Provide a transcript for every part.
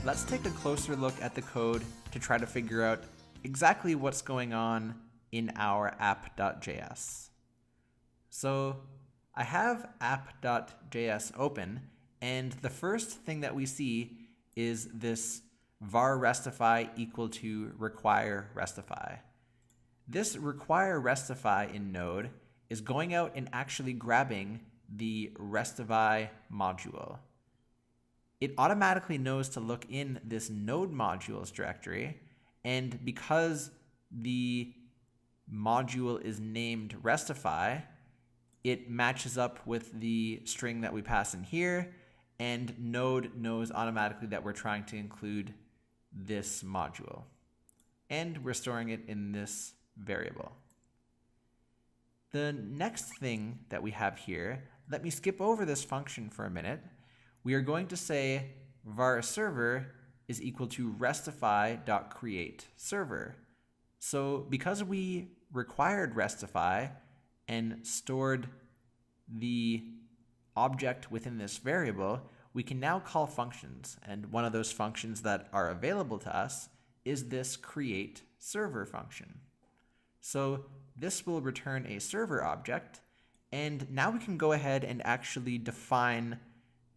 let's take a closer look at the code to try to figure out exactly what's going on in our app.js. So I have app.js open, and the first thing that we see is this var restify equal to require restify. This require restify in Node is going out and actually grabbing the restify module. It automatically knows to look in this node modules directory, and because the module is named restify, it matches up with the string that we pass in here, and Node knows automatically that we're trying to include this module. And we're storing it in this variable. The next thing that we have here, let me skip over this function for a minute. We are going to say var server is equal to restify.createServer. So because we required restify and stored the object within this variable, we can now call functions. And one of those functions that are available to us is this createServer function. So this will return a server object, and now we can go ahead and actually define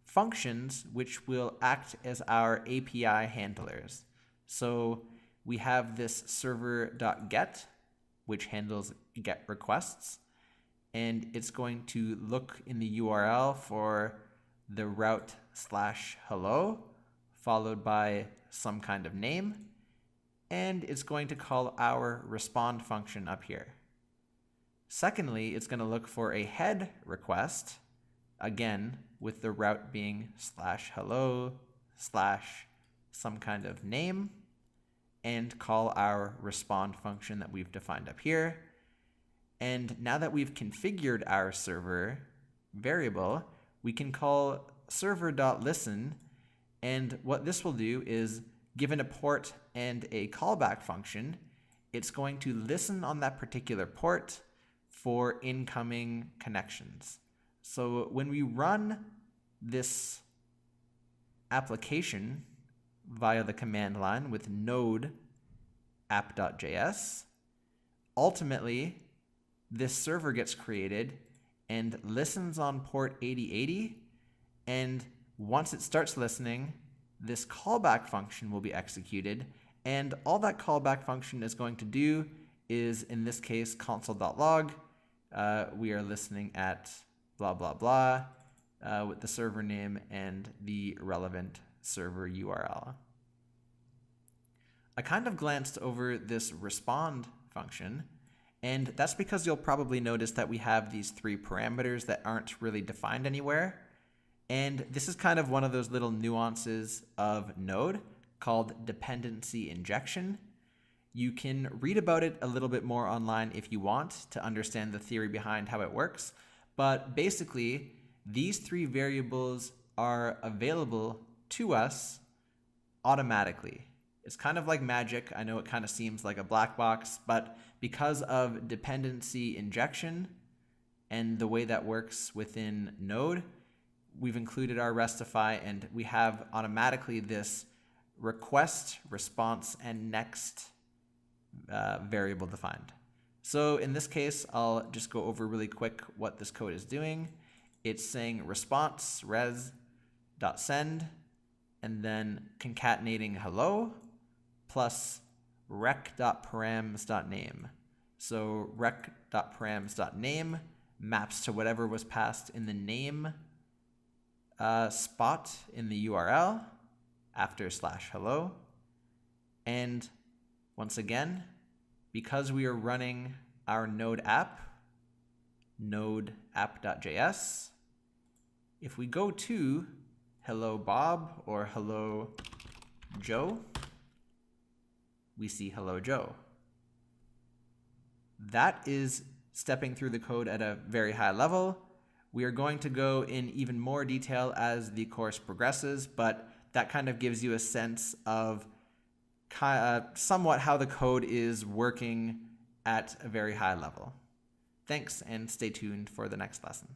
functions which will act as our API handlers. So we have this server.get, which handles GET requests, and it's going to look in the URL for the route/hello, followed by some kind of name, and it's going to call our respond function up here. Secondly, it's going to look for a head request, again, with the route being /hello/ some kind of name, and call our respond function that we've defined up here. And now that we've configured our server variable, we can call server.listen, and what this will do is, given a port and a callback function, it's going to listen on that particular port for incoming connections. So when we run this application via the command line with node app.js, ultimately this server gets created and listens on port 8080, and once it starts listening, this callback function will be executed, and all that callback function is going to do is, in this case, console.log. We are listening at blah, blah, blah, with the server name and the relevant server URL. I kind of glanced over this respond function, and that's because you'll probably notice that we have these three parameters that aren't really defined anywhere. And this is kind of one of those little nuances of Node called dependency injection. You can read about it a little bit more online if you want to understand the theory behind how it works. But basically, these three variables are available to us automatically. It's kind of like magic. I know it kind of seems like a black box, but because of dependency injection and the way that works within Node, we've included our restify, and we have automatically this request, response, and next variable defined. So in this case, I'll just go over really quick what this code is doing. It's saying response res.send, and then concatenating hello plus rec.params.name. So rec.params.name maps to whatever was passed in the name spot in the URL after /hello. And once again, because we are running our Node app, node app.js, if we go to hello Bob or hello Joe, we see hello Joe. That is stepping through the code at a very high level. We are going to go in even more detail as the course progresses, but that kind of gives you a sense of somewhat how the code is working at a very high level. Thanks, and stay tuned for the next lesson.